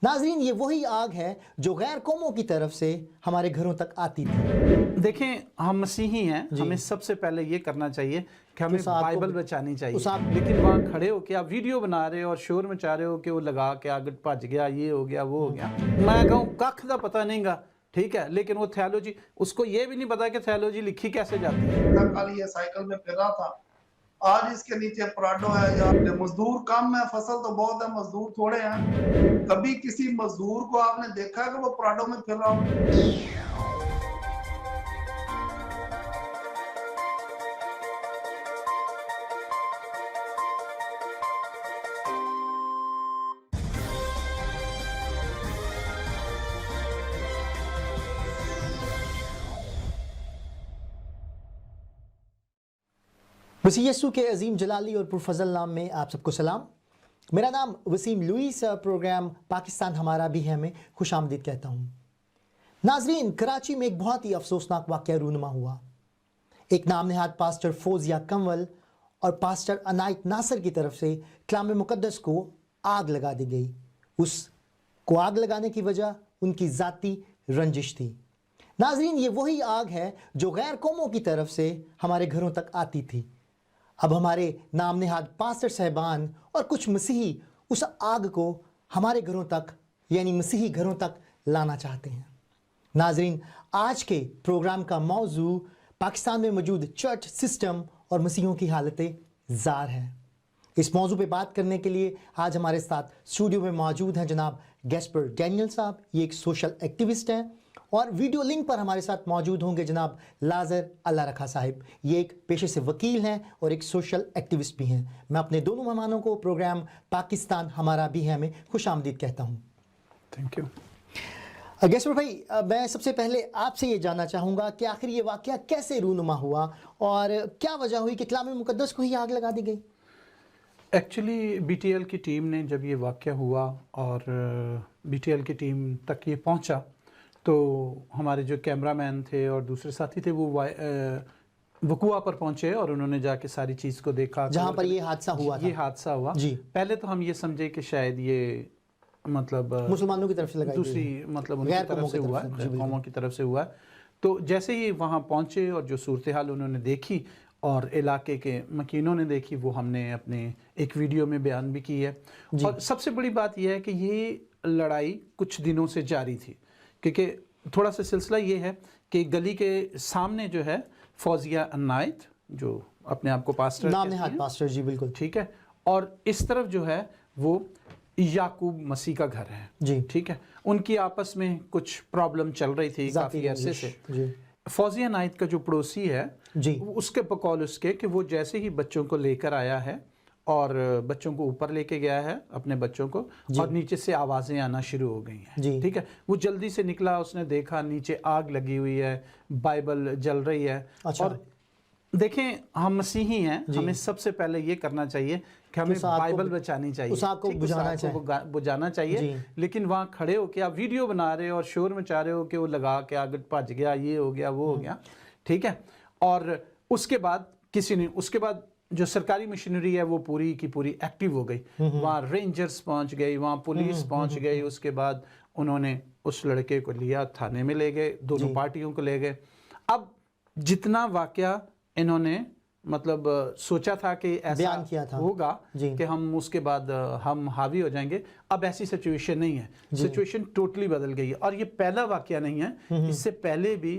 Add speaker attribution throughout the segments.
Speaker 1: नाज़रीन, ये वही आग है जो गैर कौमों की तरफ से हमारे घरों तक आती थी।
Speaker 2: देखें, हम मसीही हैं, हमें सबसे पहले ये करना चाहिए कि हमें बाइबल बचानी चाहिए। लेकिन वहाँ खड़े हो के आप वीडियो बना रहे हो और शोर मचा रहे हो कि वो लगा के आग भज गया, ये हो गया, वो हो गया। मैं कहूँ कख का पता नहीं गा, ठीक है, लेकिन वो थियोलॉजी, उसको ये भी नहीं पता कि थियोलॉजी लिखी कैसे जाती है।
Speaker 3: कल ये साइकिल में फिर रहा था, आज इसके नीचे पराडो है या मजदूर कम है, फसल तो बहुत है, मजदूर थोड़े हैं। कभी किसी मजदूर को आपने देखा है कि वो पराडो में फिर रहा हो?
Speaker 1: मसीह यस्सु के अजीम जलाली और पुरफजल नाम में आप सबको सलाम। मेरा नाम वसीम लुईस, प्रोग्राम पाकिस्तान हमारा भी है में खुश आमदीद कहता हूँ। नाजरीन, कराची में एक बहुत ही अफसोसनाक वाक़या रूनुमा हुआ। एक नाम नहाद पास्टर फौजिया कंवल और पास्टर अनायत नासर की तरफ से कलाम मुक़द्दस को आग लगा दी गई। उसको आग लगाने की वजह उनकी ज़ाती रंजिश थी। नाजरीन, ये वही आग है जो गैर कौमों की तरफ से हमारे घरों तक आती थी। अब हमारे नाम नहाद पास्टर साहबान और कुछ मसीही उस आग को हमारे घरों तक यानी मसीही घरों तक लाना चाहते हैं। नाजरीन, आज के प्रोग्राम का मौजू पाकिस्तान में मौजूद चर्च सिस्टम और मसीहियों की हालतें ज़ार है। इस मौजू पे बात करने के लिए आज हमारे साथ स्टूडियो में मौजूद हैं जनाब गैस्पर डैनियल साहब। ये एक सोशल एक्टिविस्ट हैं। और वीडियो लिंक पर हमारे साथ मौजूद होंगे जनाब लाजर अल्लाह रखा साहिब। ये एक पेशे से वकील हैं और एक सोशल एक्टिविस्ट भी हैं। मैं अपने दोनों मेहमानों को प्रोग्राम पाकिस्तान हमारा भी है में खुश आमदीद कहता हूँ।
Speaker 2: Thank you.
Speaker 1: गैस्पर भाई, मैं सबसे पहले आपसे ये जानना चाहूँगा कि आखिर ये वाक़या कैसे रूनुमा हुआ और क्या वजह हुई कि कलाम मुक़द्दस को ही आग लगा दी गई?
Speaker 2: एक्चुअली BTL की टीम ने जब ये वाक़या हुआ और BTL की टीम तक ये पहुंचा तो हमारे जो कैमरामैन थे और दूसरे साथी थे वो वकुआ पर पहुंचे और उन्होंने जाके सारी चीज़ को देखा
Speaker 1: जहाँ पर ये हादसा हुआ
Speaker 2: ये हादसा हुआ
Speaker 1: जी।
Speaker 2: पहले तो हम ये समझे कि शायद ये मतलब
Speaker 1: मुसलमानों की तरफ से लगाई
Speaker 2: दूसरी मतलब उनकी तरफ से हुआ, कौमों की तरफ से हुआ। तो जैसे ही वहाँ पहुँचे और जो सूरत हाल उन्होंने देखी और इलाके के मकीनों ने देखी, वो हमने अपने एक वीडियो में बयान भी की है। और सबसे बड़ी बात यह है कि ये लड़ाई कुछ दिनों से जारी थी, क्योंकि थोड़ा सा सिलसिला ये है कि गली के सामने जो है फौजिया अनायत जो अपने आप को पास्टर
Speaker 1: नाम नहाद पास्टर, जी बिल्कुल
Speaker 2: ठीक है, और इस तरफ जो है वो याकूब मसीह का घर है
Speaker 1: जी,
Speaker 2: ठीक है। उनकी आपस में कुछ प्रॉब्लम चल रही थी काफ़ी अरसे से। फौजिया अनायत का जो पड़ोसी है
Speaker 1: जी,
Speaker 2: उसके बकौल उसके कि वो जैसे ही बच्चों को लेकर आया है और बच्चों को ऊपर लेके गया है अपने बच्चों को, और नीचे से आवाज़ें आना शुरू हो गई हैं ठीक है। वो जल्दी से निकला, उसने देखा नीचे आग लगी हुई है, बाइबल जल रही है।
Speaker 1: अच्छा।
Speaker 2: और देखें, हम मसीही हैं, हमें सबसे पहले ये करना चाहिए कि हमें बाइबल बचानी चाहिए,
Speaker 1: उस आग को
Speaker 2: बुझाना चाहिए। लेकिन वहाँ खड़े हो के आप वीडियो बना रहे हो और शोर मचा रहे हो कि वो लगा के आग भज गया, ये हो गया, वो हो गया ठीक है। और उसके बाद उसके बाद जो सरकारी मशीनरी है वो पूरी की पूरी एक्टिव हो गई। वहाँ रेंजर्स पहुँच गई, वहाँ पुलिस पहुँच गई। उसके बाद उन्होंने उस लड़के को लिया, थाने में ले गए, दोनों पार्टियों को ले गए। अब जितना वाकया इन्होंने मतलब सोचा था कि ऐसा
Speaker 1: किया था
Speaker 2: होगा कि हम उसके बाद हम हावी हो जाएंगे, अब ऐसी सिचुएशन नहीं है। सिचुएशन टोटली बदल गई है। और ये पहला वाकया नहीं है, इससे पहले भी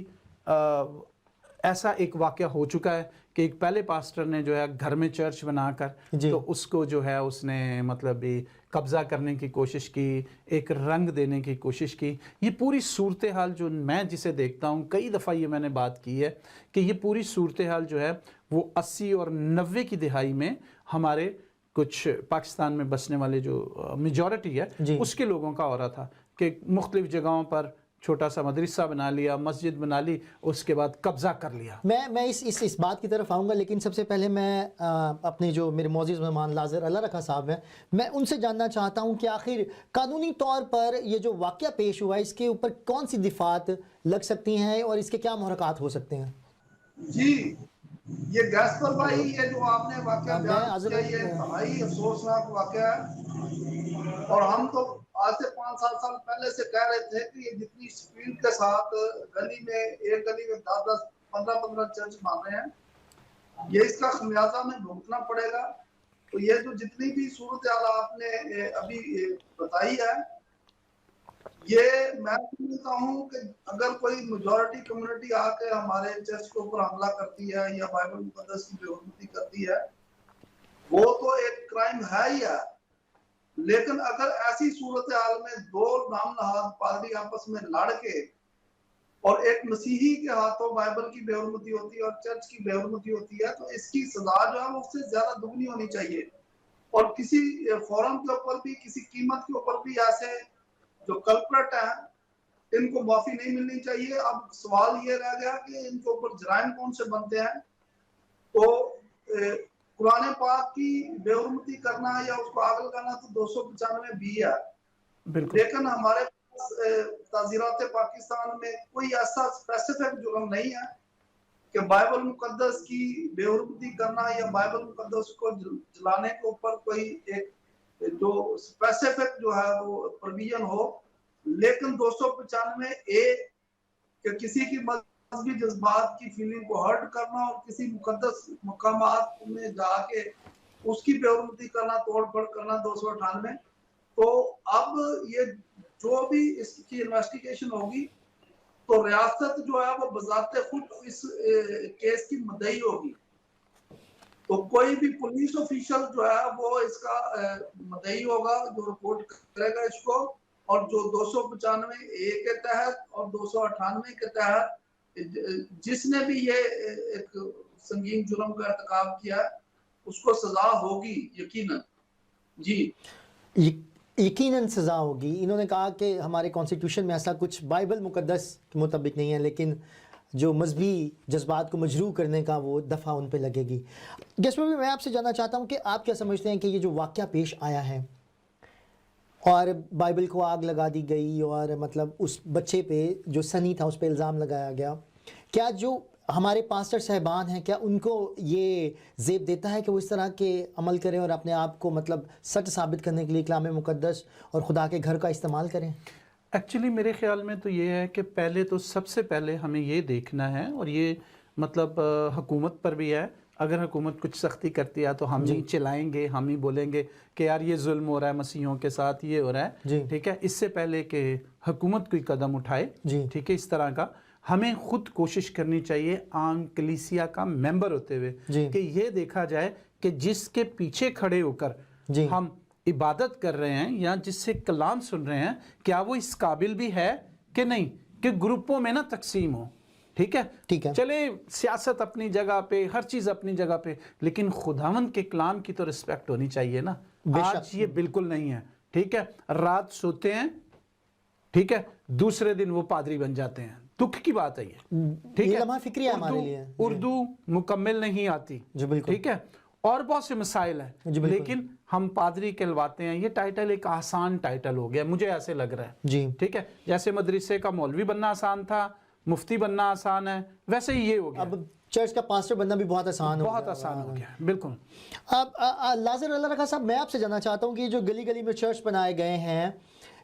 Speaker 2: ऐसा एक वाकया हो चुका है कि एक पहले पास्टर ने जो है घर में चर्च बनाकर तो उसको जो है उसने मतलब कब्जा करने की कोशिश की, एक रंग देने की कोशिश की। ये पूरी सूरत हाल जो मैं जिसे देखता हूँ, कई दफ़ा ये मैंने बात की है कि ये पूरी सूरत हाल जो है वो 80 और 90 की दिहाई में हमारे कुछ पाकिस्तान में बसने वाले जो मेजॉरिटी है उसके लोगों का हो रहा था कि मुख्तलिफ जगहों पर छोटा सा मदरसा बना लिया, मस्जिद बना ली, उसके बाद कब्जा कर लिया।
Speaker 1: मैं इस बात की तरफ आऊँगा, लेकिन सबसे पहले मैं अपने जो मेरे मौजूद मेहमान लाजर अल्लाह रखा साहब हैं, मैं उनसे जानना चाहता हूँ कि आखिर कानूनी तौर पर ये जो वाक़या पेश हुआ है इसके ऊपर कौन सी दिफात लग सकती हैं और इसके क्या मुहरकात हो सकते हैं?
Speaker 3: जी, ये गैस्पर भाई, ये जो आपने वाक़या बयान किया, ये इंतहाई अफसोसनाक वाक़या है। और हम तो आज से 5-7 साल पहले से कह रहे थे कि ये जितनी स्पीड के साथ गली में, एक गली में 10-10, 15-15 चर्च बन रहे हैं, ये इसका खमियाजा हमें भुगतना पड़ेगा। तो ये जो जितनी भी सूरत हाल आपने अभी बताई है, ये मैं समझता हूँ कि अगर कोई मेजॉरिटी कम्युनिटी आके हमारे चर्च के ऊपर हमला करती है या बाइबल मुकद्दस की बेहुरमती करती है, वो तो एक क्राइम है ही है। लेकिन अगर ऐसी सूरत हाल में दो नाम नहाद पादरी आपस में लड़ के और एक मसीही के हाथों बाइबल की बेहुरमती होती है और चर्च की बेहुरमती होती है, तो इसकी सजा जो है वो उससे ज्यादा दुगनी होनी चाहिए। और किसी फोरम के ऊपर भी, किसी कीमत के ऊपर भी ऐसे जो कल्प्रेट है इनको माफी नहीं मिलनी चाहिए। अब सवाल ये रह गया कि इनके ऊपर जराइम कौन से बनते हैं। तो कुरान पाक की बेहुरमती करना या उसको आग लगाना तो 295 भी है, लेकिन हमारे पास ताज़ीरात पाकिस्तान में कोई ऐसा स्पेसिफिक जुर्म नहीं है कि बाइबल मुकद्दस की बेहुरमती करना या बाइबल मुकद्दस को जलाने के ऊपर कोई एक जो स्पेसिफिक जो है वो प्रोविजन हो। लेकिन 295 ए कि किसी की मजहबी जज्बात की फीलिंग को हर्ट करना और किसी मुकद्दस मकामात में जाके उसकी बेहुरमती करना, तोड़-फोड़ करना 298। तो अब ये जो भी इसकी इन्वेस्टिगेशन होगी तो रियासत जो है वो बजाते खुद इस केस की मुद्दई होगी। तो कोई भी पुलिस ऑफिशियल जो है वो इसका मुद्दई होगा जो रिपोर्ट करेगा इसको। और जो 295 ए के तहत और 298 के तहत जिसने भी ये एक संगीन जुर्म का इर्तिकाब किया उसको सजा होगी यकीनन। जी
Speaker 1: यकीनन सज़ा होगी। इन्होंने कहा कि हमारे कॉन्स्टिट्यूशन में ऐसा कुछ बाइबल मुकद्दस के मुताबिक नहीं है, लेकिन जो मजहबी जज्बात को मजरू करने का वो दफ़ा उन पे लगेगी। गेस्ट में भी मैं आपसे जानना चाहता हूँ कि आप क्या समझते हैं कि ये जो वाक़या पेश आया है और बाइबल को आग लगा दी गई और मतलब उस बच्चे पे जो सनी था उस पे इल्ज़ाम लगाया गया, क्या जो हमारे पास्टर साहबान हैं क्या उनको ये ज़ेब देता है कि वो इस तरह के अमल करें और अपने आप को मतलब सच साबित करने के लिए कलाम मुकद्दस और खुदा के घर का इस्तेमाल करें?
Speaker 2: एक्चुअली मेरे ख्याल में तो ये है कि पहले तो सबसे पहले हमें ये देखना है, और ये मतलब हुकूमत पर भी है, अगर हुकूमत कुछ सख्ती करती है तो हम ही चिल्लाएंगे, हम ही बोलेंगे कि यार ये जुल्म हो रहा है मसीहों के साथ, ये हो रहा है, ठीक है। इससे पहले कि हुकूमत कोई कदम उठाए, ठीक है, इस तरह का हमें खुद कोशिश करनी चाहिए आम कलीसिया का मेंबर होते हुए कि ये देखा जाए कि जिसके पीछे खड़े होकर हम इबादत कर रहे हैं या जिससे कलाम सुन रहे हैं, क्या वो इस काबिल भी है कि नहीं कि ग्रुपों में ना तकसीम हो। ठीक है, चले सियासत अपनी जगह पे, हर चीज़ अपनी जगह पे, लेकिन खुदावंद के कलाम की तो रिस्पेक्ट होनी चाहिए ना। आज ये बिल्कुल नहीं है, ठीक है। रात सोते हैं, ठीक है, दूसरे दिन वो पादरी बन जाते हैं। दुख की बात है ये, ठीक है।
Speaker 1: फिक्री है हमारे लिए।
Speaker 2: उर्दू मुकम्मल नहीं आती, ठीक है, और बहुत से मसाइल हैं, लेकिन हम पादरी कहलवाते हैं। ये टाइटल एक आसान टाइटल हो गया, मुझे ऐसे लग रहा है, ठीक है। जैसे मदरसे का मौलवी बनना आसान था, मुफ्ती बनना आसान है, वैसे ही ये हो गया।
Speaker 1: अब चर्च का पास्टर बनना भी बहुत आसान
Speaker 2: हो गया, बिल्कुल।
Speaker 1: अब लाज़र अल्लाह रखा साहब, मैं आपसे जानना चाहता हूँ कि जो गली गली में चर्च बनाए गए हैं,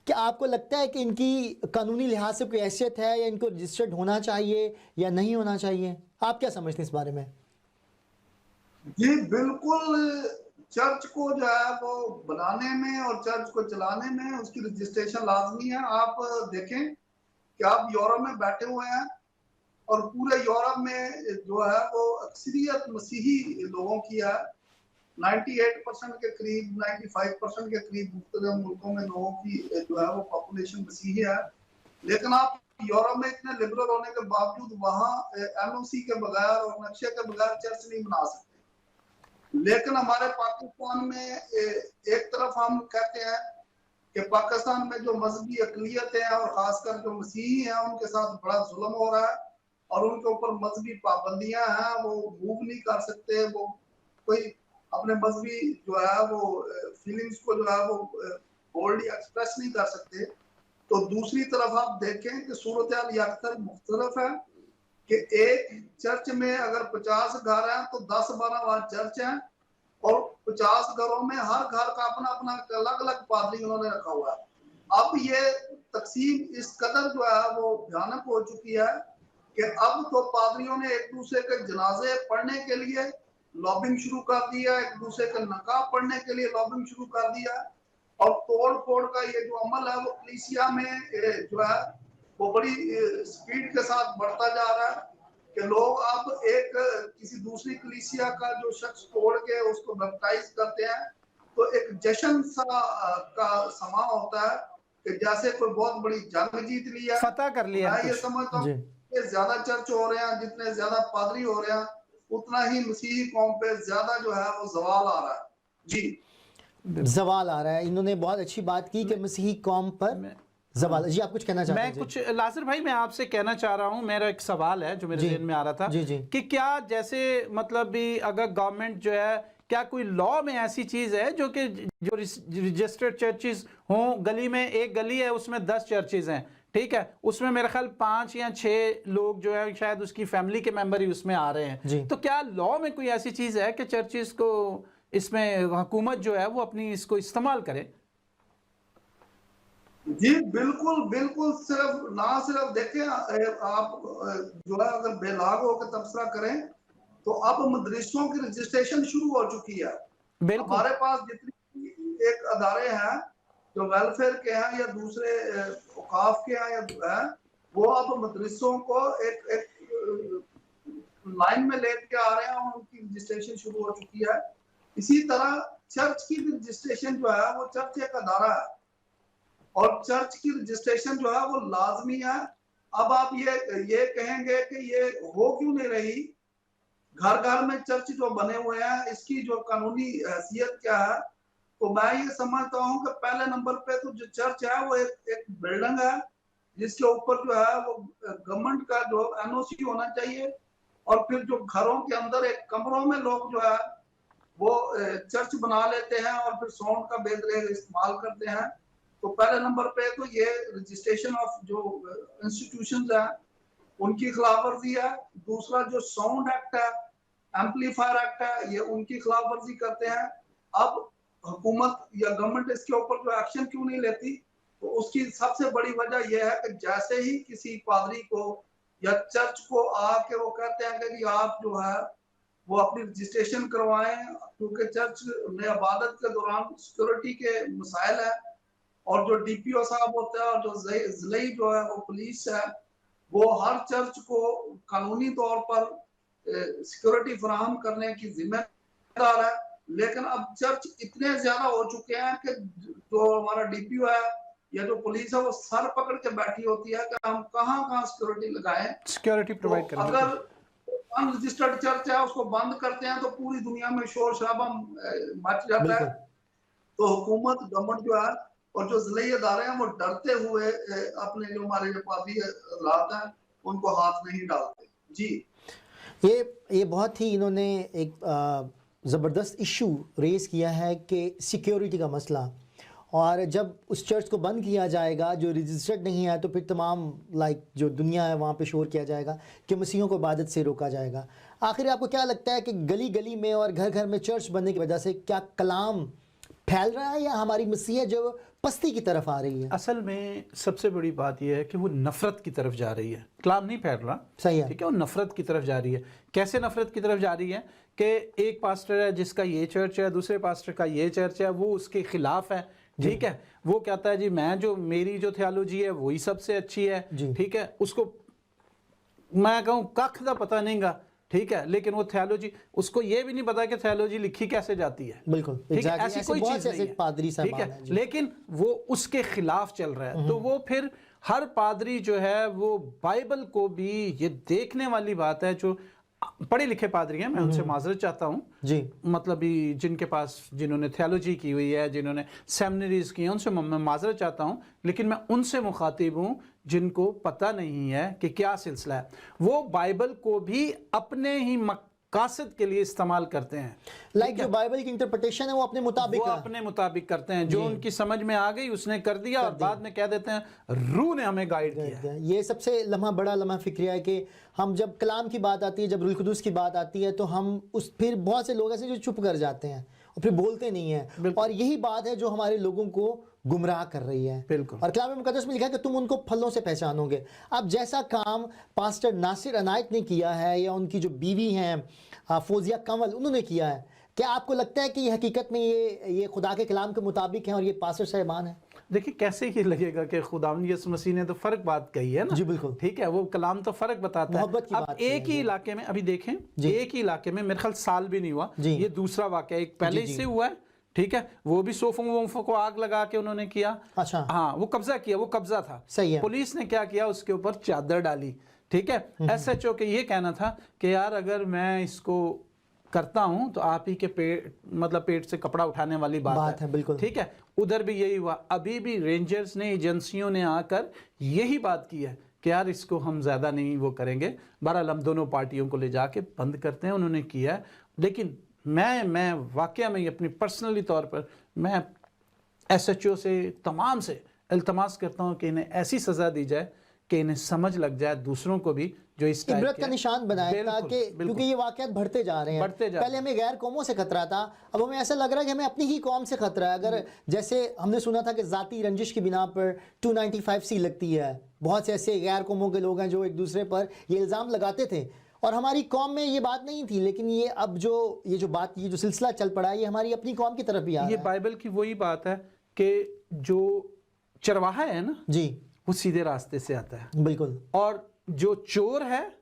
Speaker 1: क्या आपको लगता है कि इनकी कानूनी लिहाज से कोई हैसियत है या इनको रजिस्टर्ड होना चाहिए या नहीं होना चाहिए? आप क्या समझते हैं इस बारे में?
Speaker 3: जी बिल्कुल, चर्च को जो है वो बनाने में और चर्च को चलाने में उसकी रजिस्ट्रेशन लाजमी है। आप देखें कि आप यूरोप में बैठे हुए हैं और पूरे यूरोप में जो है वो अक्सरियत मसीही लोगों की है। 98% के करीब, 95% के करीब मुख्तलिफ मुल्कों में लोगों की जो है वो पॉपुलेशन मसीही है। लेकिन आप यूरोप में इतने लिबरल होने के बावजूद वहाँ एनओसी के बगैर और नक्शे के बगैर चर्च नहीं बना सकते। लेकिन हमारे पाकिस्तान में एक तरफ हम कहते हैं कि पाकिस्तान में जो मजहबी अक़लियत है और खासकर जो मसीही हैं उनके साथ बड़ा जुल्म हो रहा है और उनके ऊपर मजहबी पाबंदियां हैं, वो मूव नहीं कर सकते, वो कोई अपने मजहबी जो है वो फीलिंग्स को जो है वो बोल्डली एक्सप्रेस नहीं कर सकते। तो दूसरी तरफ आप देखें कि सूरत हाल अक्सर मुख्तलिफ है कि एक चर्च में अगर 50 घर हैं तो 10-12 वहाँ चर्च हैं और 50 घरों में हर घर का अपना अपना अलग अलग पादरी उन्होंने रखा हुआ है। اب یہ تقسیم اس قدر جو ہے وہ بھیانک ہو چکی ہے کہ اب تو پادریوں نے ایک دوسرے کے جنازے پڑھنے کے لیے لابنگ شروع کر دیا، ایک دوسرے کے نکاح پڑھنے کے لیے لابنگ شروع کر دیا، اور توڑ پھوڑ کا یہ جو عمل ہے وہ کلیسیا میں جو ہے وہ بڑی سپیڈ کے ساتھ بڑھتا جا رہا ہے کہ لوگ اب ایک کسی دوسری کلیسیا کا جو شخص توڑ کے اس کو بیپٹائز کرتے ہیں تو ایک جشن سا کا سما ہوتا ہے کہ جیسے کوئی بہت بڑی جنگ جیت لی ہے،
Speaker 2: فتح کر لیا
Speaker 3: میں یہ سمجھتا ہوں کہ زیادہ چرچ ہو رہے ہیں، جتنے زیادہ پادری ہو رہے ہیں اتنا ہی مسیحی قوم پہ زیادہ جو ہے وہ زوال آ رہا ہے۔ جی
Speaker 1: زوال آ رہا ہے، انہوں نے بہت اچھی بات کی کہ مسیحی قوم پر زوال۔ جی آپ کچھ کہنا چاہتے ہیں؟
Speaker 2: میں کچھ ناصر بھائی میں آپ سے کہنا چاہ رہا ہوں، میرا ایک سوال ہے جو میرے ذہن میں آ رہا تھا کہ کیا جیسے مطلب بھی اگر گورنمنٹ جو ہے کیا کوئی لاء میں ایسی چیز ہے جو کہ جو رجسٹرڈ چرچز ہوں، گلی میں ایک گلی ہے اس میں 10 چرچز ہیں، ٹھیک ہے، اس میں میرے خیال 5 یا 6 لوگ جو ہے شاید اس کی فیملی کے ممبر ہی اس میں آ رہے ہیں، تو کیا لاء میں کوئی ایسی چیز ہے کہ چرچز کو اس میں حکومت جو ہے وہ اپنی اس کو استعمال کرے؟
Speaker 3: جی بالکل بالکل، صرف دیکھیں آپ جو ہے اگر بے لاگ ہو کے تبصرہ کریں تو اب مدرسوں کی رجسٹریشن شروع ہو چکی ہے۔ ہمارے پاس جتنی ایک ادارے ہیں جو ویلفیئر کے ہیں یا دوسرے اوقاف کے ہیں یا وہ اب مدرسوں کو ایک لائن میں لے کے آ رہے ہیں اور ان کی رجسٹریشن شروع ہو چکی ہے۔ اسی طرح چرچ کی رجسٹریشن جو ہے وہ چرچ ایک ادارہ ہے اور چرچ کی رجسٹریشن جو ہے وہ لازمی ہے۔ اب آپ یہ کہیں گے کہ یہ ہو کیوں نہیں رہی، گھر گھر میں چرچ جو بنے ہوئے ہیں اس کی جو قانونی حیثیت کیا ہے، تو میں یہ سمجھتا ہوں کہ پہلے نمبر پہ تو جو چرچ ہے وہ ایک بلڈنگ ہے جس کے اوپر جو ہے وہ گورنمنٹ کا جو NOC ہونا چاہیے، اور پھر جو گھروں کے اندر ایک کمروں میں لوگ جو ہے وہ چرچ بنا لیتے ہیں اور پھر ساؤنڈ کا بے دریغ استعمال کرتے ہیں۔ تو پہلے نمبر پہ تو یہ رجسٹریشن آف جو انسٹیٹیوشنز ہیں ان کی خلاف ورزی ہے۔ دوسرا جو ساؤنڈ ایکٹ ہے، ایمپلیفائر ایکٹ ہے، یہ ان کی خلاف ورزی کرتے ہیں۔ اب حکومت یا گورنمنٹ اس کے اوپر جو ایکشن کیوں نہیں لیتی، تو اس کی سب سے بڑی وجہ یہ ہے کہ جیسے ہی کسی پادری کو یا چرچ کو آ کے وہ کہتے ہیں کہ آپ جو ہے وہ اپنی رجسٹریشن کروائیں، کیونکہ چرچ میں عبادت کے دوران سیکورٹی کے مسائل ہیں، اور جو DPO صاحب ہوتا ہے اور جو ضلعی جو ہے وہ پولیس ہے وہ ہر چرچ کو قانونی طور پر سیکورٹی فراہم کرنے کی ذمہ دار ہے۔ لیکن اب چرچ اتنے زیادہ ہو چکے ہیں کہ جو ہمارا DPO ہے یا جو پولیس ہے وہ سر پکڑ کے بیٹھی ہوتی ہے کہ ہم کہاں سیکورٹی لگائیں،
Speaker 2: سیکورٹی پرووائڈ کریں۔
Speaker 3: اگر ان رجسٹرڈ چرچ ہے اس کو بند کرتے ہیں تو پوری دنیا میں شور شرابہ مچ جاتا ہے۔ تو حکومت گورنمنٹ جو ہے اور جو ضلعی ادارے ہیں وہ ڈرتے ہوئے اپنے جو ہمارے جو پادری حضرات ہیں ان کو ہاتھ نہیں ڈالتے۔ جی
Speaker 1: یہ بہت ہی انہوں نے ایک زبردست ایشو ریز کیا ہے کہ سیکیورٹی کا مسئلہ، اور جب اس چرچ کو بند کیا جائے گا جو رجسٹرڈ نہیں ہے تو پھر تمام جو دنیا ہے وہاں پہ شور کیا جائے گا کہ مسیحیوں کو عبادت سے روکا جائے گا۔ آخر آپ کو کیا لگتا ہے کہ گلی گلی میں اور گھر گھر میں چرچ بننے کی وجہ سے کیا کلام پھیل رہا ہے یا ہماری مسیحیت جو پستی کی طرف آ رہی ہے؟
Speaker 2: اصل میں سب سے بڑی بات یہ ہے کہ وہ نفرت کی طرف جا رہی ہے، کلام نہیں پھیل رہا،
Speaker 1: صحیح ہے،
Speaker 2: ٹھیک ہے، وہ نفرت کی طرف جا رہی ہے۔ کیسے نفرت کی طرف جا رہی ہے کہ ایک پاسٹر ہے جس کا یہ چرچ ہے، دوسرے پاسٹر کا یہ چرچ ہے، وہ اس کے خلاف ہے، ٹھیک ہے، وہ کہتا ہے جی میری جو تھیالوجی ہے وہی سب سے اچھی ہے، ٹھیک ہے، اس کو میں کہوں ککھ دا پتہ نہیں گا، ٹھیک ہے، لیکن وہ تھیالوجی اس کو یہ بھی نہیں پتا کہ تھیالوجی لکھی کیسے جاتی ہے،
Speaker 1: بالکل
Speaker 2: ایسی کوئی چیز نہیں ہے، ٹھیک ہے، لیکن وہ اس کے خلاف چل رہا ہے۔ تو وہ پھر ہر پادری جو ہے وہ بائبل کو بھی، یہ دیکھنے والی بات ہے، جو پڑھے لکھے پادری ہیں، میں ان سے معذرت چاہتا ہوں، مطلب جن کے پاس جنہوں نے تھیالوجی کی ہوئی ہے، جنہوں نے سیمنریز کی ہیں، ان سے میں معذرت چاہتا ہوں، لیکن میں ان سے مخاطب ہوں جن کو پتہ نہیں ہے کہ کیا سلسلہ ہے۔ وہ بائبل کو بھی اپنے ہی مقاصد کے لیے استعمال کرتے ہیں،
Speaker 1: جو بائبل کی انٹرپریٹیشن ہے وہ اپنے مطابق
Speaker 2: کرتے ہیں، جو ان کی سمجھ میں آ گئی اس نے کر دیا، اور بعد میں کہہ دیتے ہیں روح نے ہمیں گائیڈ کیا ہے۔
Speaker 1: یہ سب سے بڑا لمحہ فکریہ ہے کہ ہم جب کلام کی بات آتی ہے، جب روح القدس کی بات آتی ہے، تو ہم پھر بہت سے لوگ ایسے جو چپ کر جاتے ہیں اور پھر بولتے نہیں ہیں، اور یہی بات ہے جو ہمارے لوگوں کو गुमराह कर रही है।
Speaker 2: बिल्कुल।
Speaker 1: और कलाम मुकद्दस में लिखा है कि तुम उनको फलों से पहचानोगे। अब जैसा काम पास्टर नासिर अनायत ने किया है या उनकी जो बीवी हैं फौजिया कंवल उन्होंने किया है, क्या आपको लगता है कि ये हकीकत में ये खुदा के कलाम के मुताबिक है और ये पास्टर साहिबान है?
Speaker 2: देखिए कैसे ही लगेगा कि खुदावंद यीशु मसीह ने तो फर्क बात कही है ना।
Speaker 1: जी बिल्कुल।
Speaker 2: ठीक है, वो कलाम तो फर्क बताता है।
Speaker 1: मोहब्बत की
Speaker 2: अब
Speaker 1: बात
Speaker 2: एक ही इलाके में अभी देखें,
Speaker 1: जी।
Speaker 2: एक ही इलाके में मेरे ख्याल साल भी नहीं हुआ,
Speaker 1: जी।
Speaker 2: ये दूसरा वाकया, एक पहले
Speaker 1: जी, जी।
Speaker 2: इससे हुआ है, ठीक है, वो भी सोफों वोफों को आग लगा के उन्होंने किया।
Speaker 1: अच्छा।
Speaker 2: हाँ, वो कब्जा किया, वो कब्जा था।
Speaker 1: सही है।
Speaker 2: पुलिस ने क्या किया, उसके ऊपर चादर डाली। ठीक है, एसएचओ के ये कहना था कि यार अगर मैं इसको करता हूं तो आप ही के पेट से कपड़ा उठाने वाली बात
Speaker 1: है। बिल्कुल
Speaker 2: ठीक है, उधर भी यही हुआ। अभी भी रेंजर्स ने, एजेंसियों ने आकर यही बात की है कि यार इसको हम ज़्यादा नहीं वो करेंगे, बहरहाल हम दोनों पार्टियों को ले जाके बंद करते हैं, उन्होंने किया है। लेकिन मैं वाकया में अपनी पर्सनली तौर पर मैं एसएचओ से, तमाम से इल्तमास करता हूँ कि इन्हें ऐसी सज़ा दी जाए कि इन्हें समझ लग जाए, दूसरों को भी जो इस टाइप
Speaker 1: इबरत का निशान बनाए, ताकि क्योंकि ये वाकयात बढ़ते जा रहे हैं। पहले हमें गैर कौमों से खतरा था, अब हमें ऐसा लग रहा है कि हमें अपनी ही कौम से खतरा है। अगर जैसे हमने सुना था कि ज़ाती रंजिश की बिना पर 295C लगती है, बहुत से ऐसे गैर कौमों के लोग हैं जो एक दूसरे पर ये इल्ज़ाम लगाते थे और हमारी कौम में ये बात नहीं थी, लेकिन ये अब ये जो सिलसिला चल पड़ा है ये हमारी अपनी कौम की तरफ भी आ रहा है।
Speaker 2: ये बाइबल की वही बात है कि जो चरवाहा है ना
Speaker 1: जी,
Speaker 2: वो सीधे रास्ते से आता है,
Speaker 1: बिल्कुल,
Speaker 2: और जो चोर है,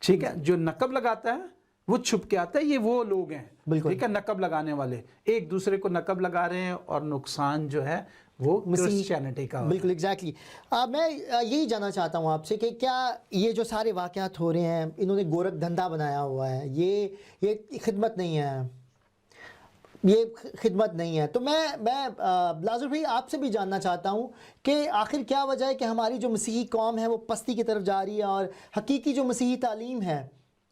Speaker 2: ठीक है, जो नकब लगाता है वो छुप के आता है। ये वो लोग हैं, ठीक है, नकब लगाने वाले एक दूसरे को नकब लगा रहे हैं और नुकसान जो है वो क्रिश्चियनिटी का।
Speaker 1: बिल्कुल एग्जैक्टली। मैं यही जानना चाहता हूँ आपसे कि क्या ये जो सारे वाकयात हो रहे हैं, इन्होंने गोरख धंधा बनाया हुआ है, ये खिदमत नहीं है, ये खिदमत नहीं है। तो मैं ब्लाजुर भाई आपसे भी जानना चाहता हूँ कि आखिर क्या वजह है कि हमारी जो मसीही कौम है वो पस्ती की तरफ जा रही है और हकीकी जो मसीही तालीम है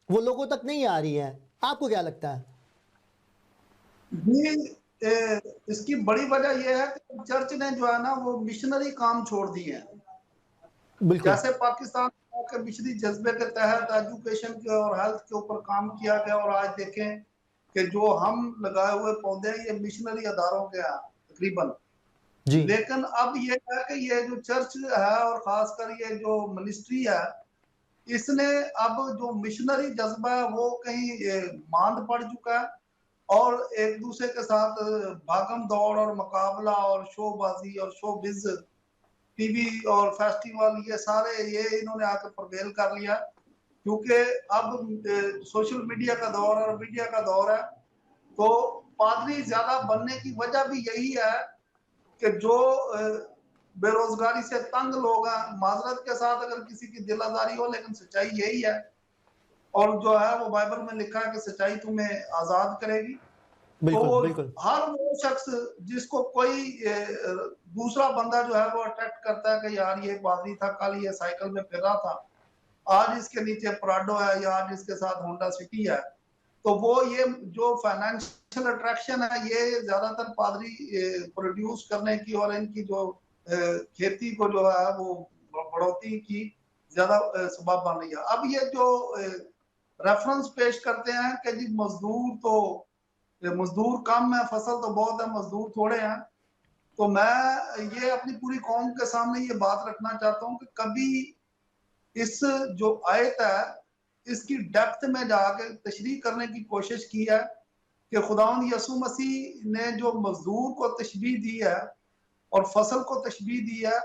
Speaker 1: वो लोगों तक नहीं आ रही है? आपको क्या लगता है?
Speaker 3: इसकी बड़ी वजह यह है कि चर्च ने जो है ना वो मिशनरी काम छोड़ दिए हैं। जैसे पाकिस्तान के मिशनरी जज्बे के तहत एजुकेशन के और हेल्थ के ऊपर काम किया गया, और आज देखें कि जो हम लगाए हुए पौधे ये मिशनरी अदारों के हैं तकरीबन। लेकिन अब ये है कि ये जो चर्च है और खासकर ये जो मिनिस्ट्री है, इसने अब जो मिशनरी जज्बा है वो कहीं मांद पड़ चुका है और एक दूसरे के साथ भागम दौड़ और मुकाबला और शोबाजी और शोबिज, टीवी और फेस्टिवल, ये सारे ये इन्होंने आकर प्रवेल कर लिया। क्योंकि अब सोशल मीडिया का दौर और मीडिया का दौर है, तो पादरी ज्यादा बनने की वजह भी यही है कि जो बेरोजगारी से तंग लोग हैं, माजरत के साथ अगर किसी की दिल आजारी हो, लेकिन सच्चाई यही है, और जो है वो बाइबल में लिखा है कि सच्चाई तुम्हें आजाद करेगी। तो हर वो शख्स जिसको कोई दूसरा बंदा जो है वो अट्रैक्ट करता है कि यार ये पादरी था, कल ये साइकिल में फिर रहा था, आज इसके नीचे प्राडो है या आज इसके साथ होंडा सिटी है, तो वो ये जो फाइनेंशियल अट्रैक्शन है ये ज्यादातर पादरी प्रोड्यूस करने की और इनकी जो खेती को जो है वो बढ़ोतरी की ज्यादा सबब बन रही है। अब ये जो रेफरेंस पेश करते हैं कि जी मजदूर कम है, फसल तो बहुत है, मजदूर थोड़े हैं, तो मैं ये अपनी पूरी कौम के सामने ये बात रखना चाहता हूँ कि कभी इस जो आयत है इसकी डेप्थ में जाकर तशरीह करने की कोशिश की है कि खुदावंद यसू मसीह ने जो मजदूर को तशबीह दी है और फसल को तशबीह दी है,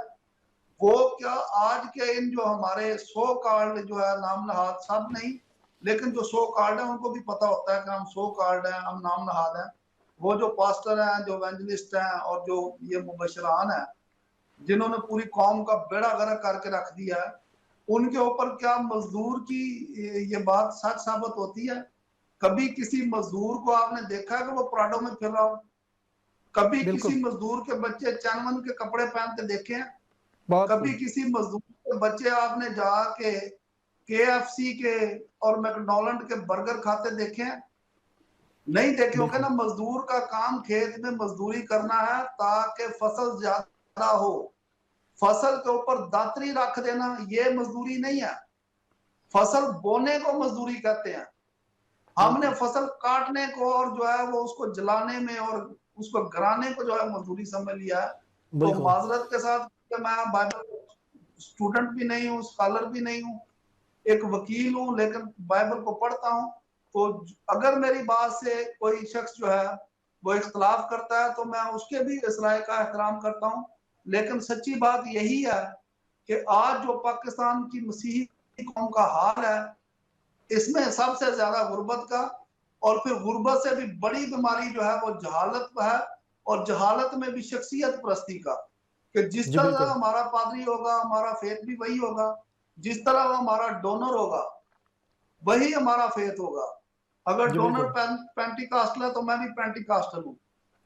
Speaker 3: वो क्या आज के इन जो हमारे सो कार्ड जो है नाम नहाद, सब नहीं लेकिन जो सो कार्ड है उनको भी पता होता है कि हम सो कार्ड हैं, हम नाम नहाद हैं, वो जो पास्टर हैं, जो एवेंजलिस्ट हैं और जो ये मुबशरान हैं जिन्होंने पूरी कौम का बेड़ा गर्क करके रख दिया है, उनके ऊपर क्या मजदूर की ये बात सच साबित होती है? कभी किसी मजदूर को आपने देखा है कि वो प्राडो में फिर रहा हो? कभी किसी मजदूर के बच्चे चैनवन के कपड़े पहनते देखे हैं? कभी किसी मजदूर के बच्चे आपने जाके KFC के और मैकडोनल्ड के बर्गर खाते देखे हैं? नहीं देखे होंगे ना। मजदूर का काम खेत में मजदूरी करना है ताकि फसल ज्यादा हो, फसल के ऊपर दातरी रख देना ये मजदूरी नहीं है, फसल बोने को मजदूरी कहते हैं। हमने फसल काटने को और जो है वो उसको जलाने में और उसको गिराने को जो है मजदूरी समझ लिया है।
Speaker 1: बिल्कुल।
Speaker 3: माजरत के साथ कि मैं बाइबल स्टूडेंट भी नहीं हूँ, स्कॉलर भी नहीं हूँ, एक वकील हूँ, लेकिन बाइबल को पढ़ता हूँ। तो अगर मेरी बात से कोई शख्स जो है वो इख्तलाफ करता है तो मैं उसके भी इस राय का एहतराम करता हूँ। लेकिन सच्ची बात यही है कि आज जो पाकिस्तान की मसीही कौम का हाल है, इसमें सबसे ज्यादा गुर्बत का, और फिर गुर्बत से भी बड़ी बीमारी जो है वो जहालत है, और जहालत में भी शख्सियत परस्ती का, कि जिस
Speaker 1: जी
Speaker 3: तरह
Speaker 1: बिल्कुल।
Speaker 3: हमारा पादरी होगा, हमारा फेथ भी वही होगा, जिस तरह हमारा डोनर होगा वही हमारा फेथ होगा। अगर
Speaker 1: जी
Speaker 3: डोनर
Speaker 1: बिल्कुल।
Speaker 3: पेंटिकास्टल है तो मैं भी पेंटिकास्टल हूँ।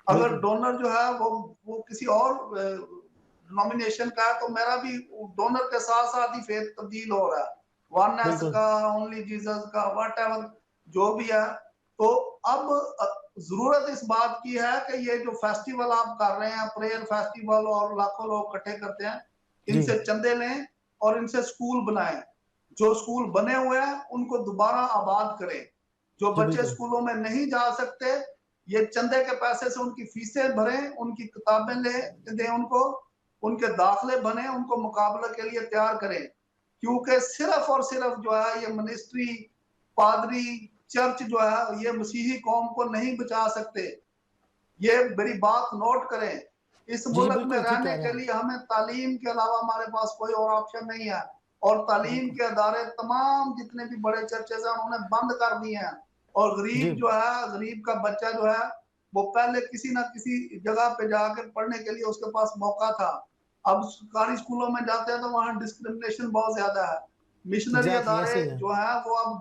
Speaker 3: अगर
Speaker 1: बिल्कुल।
Speaker 3: डोनर जो है वो किसी और नॉमिनेशन का है तो मेरा भी डोनर के साथ साथ ही फेथ तब्दील हो रहा है, वननेस
Speaker 1: बिल्कुल।
Speaker 3: का, ओनली जीसस का, व्हाटएवर जो भी है। तो अब जरूरत इस बात की है कि ये जो फेस्टिवल आप कर रहे हैं, प्रेयर फेस्टिवल, और लाखों लोग इकट्ठे करते हैं,
Speaker 1: जी
Speaker 3: इनसे चंदे लें और इनसे स्कूल बनाएं। जो स्कूल बने हुए हैं उनको दोबारा आबाद करें। जो
Speaker 1: जी
Speaker 3: बच्चे
Speaker 1: बिल्कुल।
Speaker 3: स्कूलों में नहीं जा सकते, ये चंदे के पैसे से उनकी फीसें भरें, उनकी किताबें दें उनको, उनके दाखिले बने, उनको मुकाबले के लिए तैयार करें। क्योंकि सिर्फ और सिर्फ जो है ये मिनिस्ट्री, पादरी, चर्च जो है ये मसीही कौम को नहीं बचा सकते। ये मेरी बात नोट करें। इस
Speaker 1: जी
Speaker 3: मुल्क में
Speaker 1: बिल्कुल ठीक
Speaker 3: रहने
Speaker 1: कह रहे
Speaker 3: के
Speaker 1: हैं आप।
Speaker 3: लिए हमें तालीम के अलावा हमारे पास कोई और ऑप्शन नहीं है। और तालीम
Speaker 1: बिल्कुल।
Speaker 3: के अदारे तमाम जितने भी बड़े चर्चेज हैं उन्होंने बंद कर दिए हैं। और
Speaker 1: जी
Speaker 3: गरीब जो है, गरीब का बच्चा जो है, वो पहले किसी ना किसी जगह पे जाकर पढ़ने के लिए उसके पास मौका था। अब सरकारी स्कूलों में जाते हैं तो वहाँ डिस्क्रिमिनेशन बहुत ज्यादा है। मिशनरी
Speaker 1: एग्जैक्टली
Speaker 3: अदारे
Speaker 1: ऐसे ही है।
Speaker 3: जो है वो अब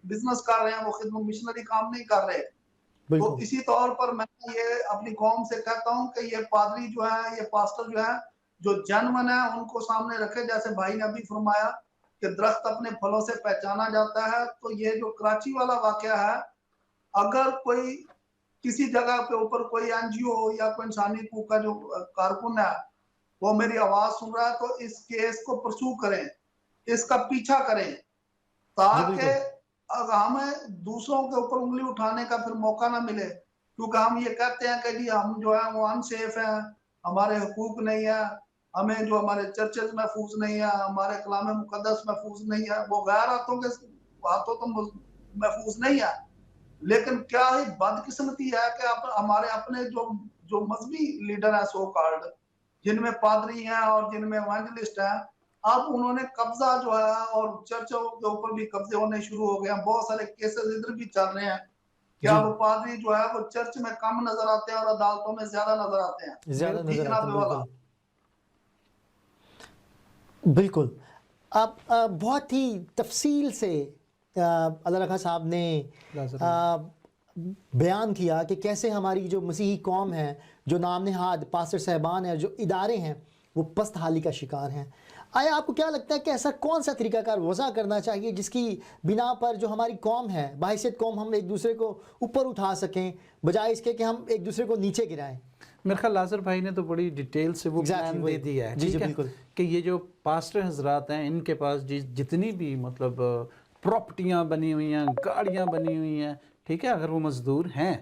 Speaker 3: बिजनेस कर रहे हैं, वो खिदमत मिशनरी काम नहीं कर रहे। तो
Speaker 1: बिल्कुल।
Speaker 3: इसी तौर पर मैं ये अपनी कौम से कहता हूँ कि ये पादरी जो है, ये पास्टर जो है, जो जनमन है उनको सामने रखे। जैसे भाई ने अभी फरमाया कि दरख्त अपने फलों से पहचाना जाता है, तो ये जो कराची वाला वाकया है, अगर कोई किसी जगह पे ऊपर कोई एनजीओ या कोई इंसानी हकूक का जो कारकुन है वो मेरी आवाज सुन रहा है तो इस केस को परसू करें, इसका पीछा करें,
Speaker 1: जी
Speaker 3: ताकि
Speaker 1: बिल्कुल।
Speaker 3: हमें दूसरों के ऊपर उंगली उठाने का फिर मौका ना मिले। क्योंकि हम ये कहते हैं कि जी हम जो है वो अनसेफ हैं, हमारे हकूक नहीं है, हमें जो हमारे चर्चेज महफूज नहीं है, हमारे कलाम मुकद्दस महफूज नहीं है, वो गैर हाथों तो महफूज नहीं है। लेकिन क्या ही बदकिस्मती है कि हमारे अपने जो जो मजहबी लीडर है, सो कॉल्ड, जिनमें पादरी हैं और जिनमें इवेंजलिस्ट हैं, अब उन्होंने कब्जा जो है, और चर्चों के ऊपर भी कब्जे होने शुरू हो गए हैं। बहुत सारे केसेस इधर भी चल रहे हैं कि
Speaker 1: जी
Speaker 3: अब पादरी जो है वो चर्च में कम नजर आते हैं और अदालतों में ज्यादा नजर आते हैं।
Speaker 1: ज्यादा
Speaker 3: ठीक
Speaker 1: नजर
Speaker 3: है ना
Speaker 1: आते हैं
Speaker 3: बेवाला?
Speaker 1: बिल्कुल। बिल्कुल। आप बहुत ही तफसील से अल्लाह रखा साहब ने बयान किया कि कैसे हमारी जो मसीही कौम है, जो नाम नहाद पास्टर साहबान है, जो इदारे हैं, वो पस्त हाली का शिकार हैं। आया आपको क्या लगता है कि ऐसा कौन सा तरीकाकार वज़ा करना चाहिए जिसकी बिना पर जो हमारी कौम है, बाहिसियत कौम, हम एक दूसरे को ऊपर उठा सकें, बजाय इसके कि हम एक दूसरे को नीचे गिराएं?
Speaker 2: मेरे ख्याल नाज़र भाई ने तो बड़ी डिटेल से वो प्लान दे दिया है।
Speaker 1: जी जी
Speaker 2: ठीक है
Speaker 1: बिल्कुल।
Speaker 2: कि ये जो पास्टर हजरात हैं इनके पास जितनी भी मतलब प्रॉपर्टियां बनी हुई हैं, गाड़ियां बनी हुई हैं, ठीक है, अगर वो मजदूर हैं,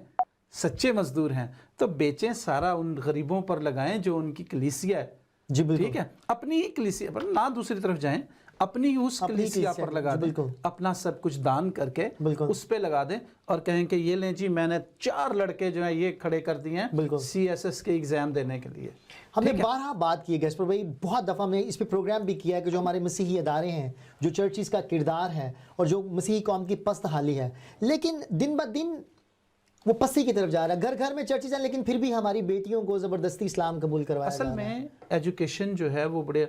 Speaker 2: सच्चे मजदूर हैं, तो बेचें, सारा उन गरीबों पर लगाएं जो उनकी कलीसिया है।
Speaker 1: जी बिल्कुल।
Speaker 2: ठीक है, अपनी ही कलीसिया पर, ना दूसरी तरफ जाएं, अपनी ही उस कलीसिया पर लगा दें, अपना सब कुछ दान करके उस पे लगा दें और कहें कि ये लें जी, मैंने 4 लड़के जो है ये खड़े कर दिए हैं CSS के एग्जाम देने के लिए।
Speaker 1: हमने 12 बात की है गैस पर भाई, बहुत दफ़ा हमने इस पे प्रोग्राम भी किया है कि जो हमारे मसीही अदारे हैं, जो चर्चिस का किरदार है और जो मसीही कौम की पस्त हाली है, लेकिन दिन ब दिन वो पस्ती की तरफ जा रहा है। घर घर में चर्चिस हैं, लेकिन फिर भी हमारी बेटियों को ज़बरदस्ती इस्लाम कबूल करवाया
Speaker 2: असल में एजुकेशन जो है वो बड़े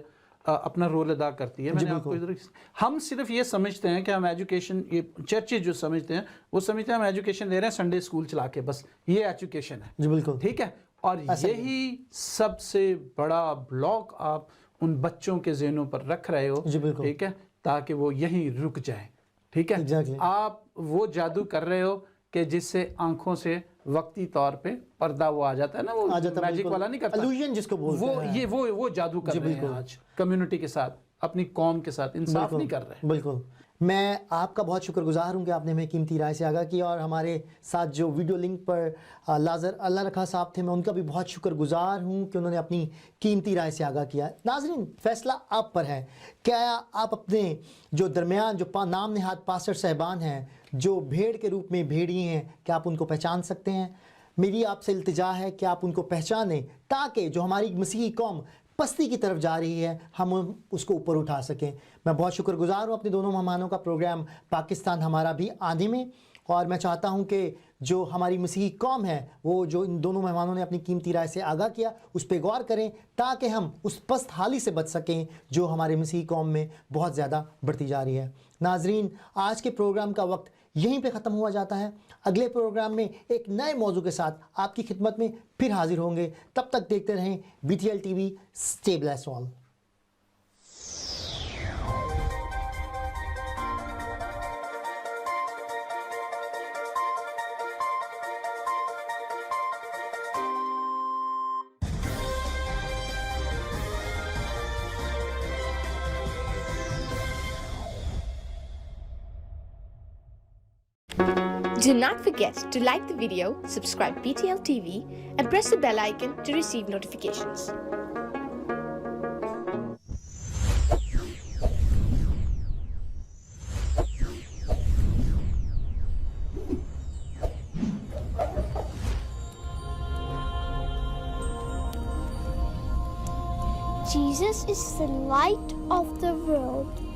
Speaker 2: अपना रोल अदा करती है। मैंने आपको इधर, हम सिर्फ ये समझते हैं कि हम एजुकेशन, ये चर्चेज जो समझते हैं वो समझते हैं हम एजुकेशन ले रहे हैं संडे स्कूल चला के, बस ये एजुकेशन है।
Speaker 1: जी बिल्कुल।
Speaker 2: ठीक है, और यही सबसे बड़ा ब्लॉक आप उन बच्चों के ज़हनों पर रख रहे हो। ठीक है, ताकि वो यहीं रुक जाए। ठीक है, आप वो जादू कर रहे हो कि जिससे आंखों से वक्ती तौर पे पर्दा वो आ जाता है ना, वो मैजिक वाला नहीं करता,
Speaker 1: इल्यूजन जिसको बोलते हैं,
Speaker 2: वो ये वो जादू कर रहे हैं आज कम्युनिटी के साथ, अपनी कौम के साथ इंसाफ नहीं कर रहे।
Speaker 1: बिल्कुल। میں آپ کا بہت شکر گزار ہوں کہ آپ نے ہمیں قیمتی رائے سے آگاہ کیا, اور ہمارے ساتھ جو ویڈیو لنک پر لازر اللہ رکھا صاحب تھے, میں ان کا بھی بہت شکر گزار ہوں کہ انہوں نے اپنی قیمتی رائے سے آگاہ کیا. ناظرین, فیصلہ آپ پر ہے. کیا آپ اپنے جو درمیان جو نام نہاد پاسٹر صاحبان ہیں جو بھیڑ کے روپ میں بھیڑی ہیں, کیا آپ ان کو پہچان سکتے ہیں؟ میری آپ سے التجا ہے کہ آپ ان کو پہچانیں تاکہ جو ہماری مسیحی قوم پستی کی طرف جا رہی ہے ہم اس کو اوپر اٹھا سکیں. میں بہت شکر گزار ہوں اپنے دونوں مہمانوں کا پروگرام پاکستان ہمارا بھی آنے میں, اور میں چاہتا ہوں کہ جو ہماری مسیحی قوم ہے وہ جو ان دونوں مہمانوں نے اپنی قیمتی رائے سے آگاہ کیا اس پہ غور کریں تاکہ ہم اس پست حالی سے بچ سکیں جو ہمارے مسیحی قوم میں بہت زیادہ بڑھتی جا رہی ہے. ناظرین, آج کے پروگرام کا وقت یہیں پہ ختم ہوا جاتا ہے. اگلے پروگرام میں ایک نئے موضوع کے ساتھ آپ کی خدمت میں پھر حاضر ہوں گے. تب تک دیکھتے رہیں BTL TV. Stay blessed all.
Speaker 4: Do not forget to like the video, subscribe BTL TV, and press the bell icon to receive notifications.
Speaker 5: Jesus is the light of the world.